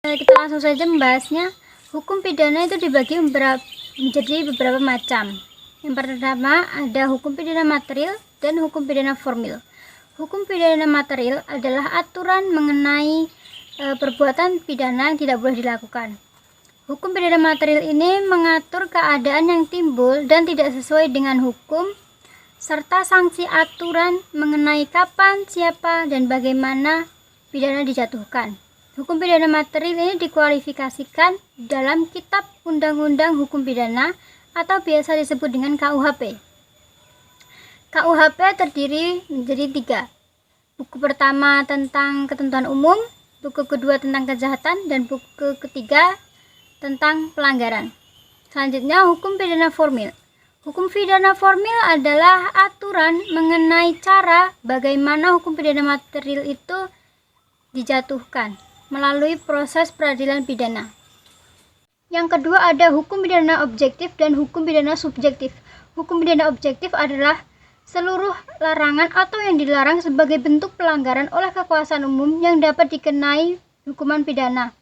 Kita langsung saja membahasnya. Hukum pidana itu dibagi menjadi beberapa macam. Yang pertama ada hukum pidana material dan hukum pidana formil. Hukum pidana material adalah aturan mengenai perbuatan pidana yang tidak boleh dilakukan. Hukum pidana material ini mengatur keadaan yang timbul dan tidak sesuai dengan hukum, serta sanksi aturan mengenai kapan, siapa, dan bagaimana pidana dijatuhkan. Hukum pidana material ini dikualifikasikan dalam Kitab Undang-Undang Hukum Pidana atau biasa disebut dengan KUHP. KUHP terdiri menjadi 3. Buku pertama tentang ketentuan umum, buku kedua tentang kejahatan, dan buku ketiga tentang pelanggaran. Selanjutnya, hukum pidana formil. Hukum pidana formil adalah aturan mengenai cara bagaimana hukum pidana material itu dijatuhkan melalui proses peradilan pidana. Yang kedua ada hukum pidana objektif dan hukum pidana subjektif. Hukum pidana objektif adalah seluruh larangan atau yang dilarang sebagai bentuk pelanggaran oleh kekuasaan umum yang dapat dikenai hukuman pidana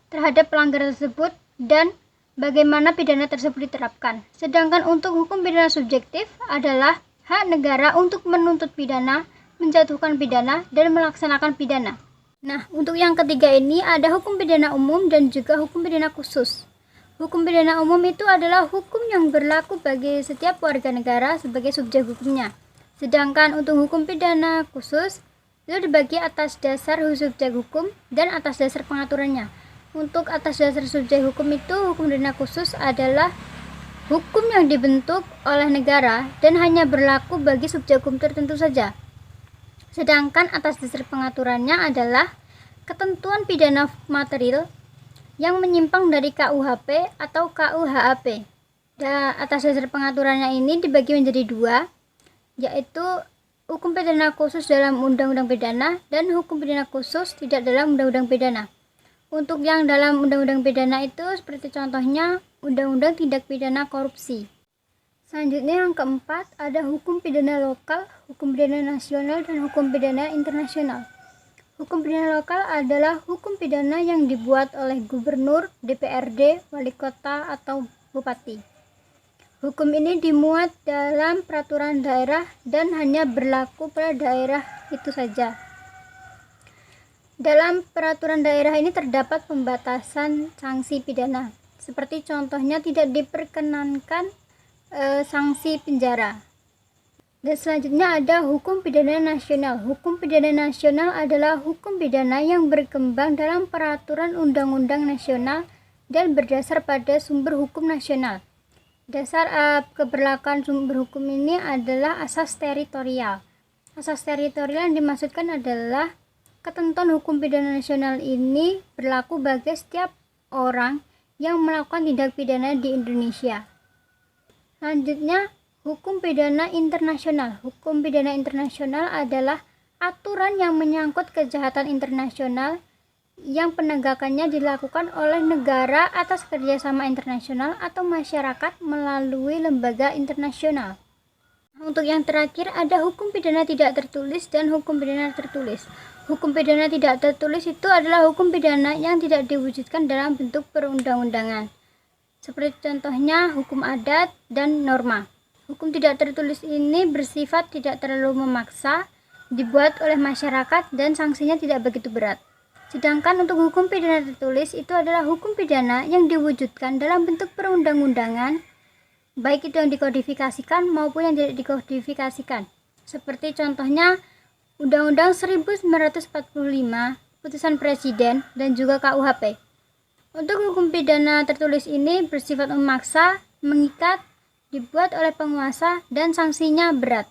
terhadap pelanggaran tersebut dan bagaimana pidana tersebut diterapkan. Sedangkan untuk hukum pidana subjektif adalah hak negara untuk menuntut pidana, menjatuhkan pidana, dan melaksanakan pidana. Nah, untuk yang ketiga ini ada hukum pidana umum dan juga hukum pidana khusus. Hukum pidana umum itu adalah hukum yang berlaku bagi setiap warga negara sebagai subjek hukumnya. Sedangkan untuk hukum pidana khusus itu dibagi atas dasar subjek hukum dan atas dasar pengaturannya. Untuk atas dasar subjek hukum itu, hukum pidana khusus adalah hukum yang dibentuk oleh negara dan hanya berlaku bagi subjek hukum tertentu saja. Sedangkan atas dasar pengaturannya adalah ketentuan pidana material yang menyimpang dari KUHP atau KUHAP. Dan atas dasar pengaturannya ini dibagi menjadi 2, yaitu hukum pidana khusus dalam Undang-Undang Pidana dan hukum pidana khusus tidak dalam Undang-Undang Pidana. Untuk yang dalam Undang-Undang Pidana itu seperti contohnya Undang-Undang Tindak Pidana Korupsi. Selanjutnya yang keempat ada hukum pidana lokal, hukum pidana nasional, dan hukum pidana internasional. Hukum pidana lokal adalah hukum pidana yang dibuat oleh gubernur, DPRD, wali kota, atau bupati. Hukum ini dimuat dalam peraturan daerah dan hanya berlaku pada daerah itu saja. Dalam peraturan daerah ini terdapat pembatasan sanksi pidana, seperti contohnya tidak diperkenankan sanksi penjara. Dan selanjutnya ada hukum pidana nasional. Hukum pidana nasional adalah hukum pidana yang berkembang dalam peraturan undang-undang nasional dan berdasar pada sumber hukum nasional. Dasar keberlakuan sumber hukum ini adalah asas teritorial. Asas teritorial yang dimaksudkan adalah ketentuan hukum pidana nasional ini berlaku bagi setiap orang yang melakukan tindak pidana di Indonesia. Selanjutnya, hukum pidana internasional. Hukum pidana internasional adalah aturan yang menyangkut kejahatan internasional yang penegakannya dilakukan oleh negara atas kerjasama internasional atau masyarakat melalui lembaga internasional. Untuk yang terakhir ada hukum pidana tidak tertulis dan hukum pidana tertulis. Hukum pidana tidak tertulis itu adalah hukum pidana yang tidak diwujudkan dalam bentuk perundang-undangan. Seperti contohnya hukum adat dan norma. Hukum tidak tertulis ini bersifat tidak terlalu memaksa, dibuat oleh masyarakat dan sanksinya tidak begitu berat. Sedangkan untuk hukum pidana tertulis itu adalah hukum pidana yang diwujudkan dalam bentuk perundang-undangan, baik itu yang dikodifikasikan maupun yang tidak dikodifikasikan. Seperti contohnya Undang-Undang 1945, Putusan Presiden, dan juga KUHP. Untuk hukum pidana tertulis ini bersifat memaksa, mengikat, dibuat oleh penguasa, dan sanksinya berat.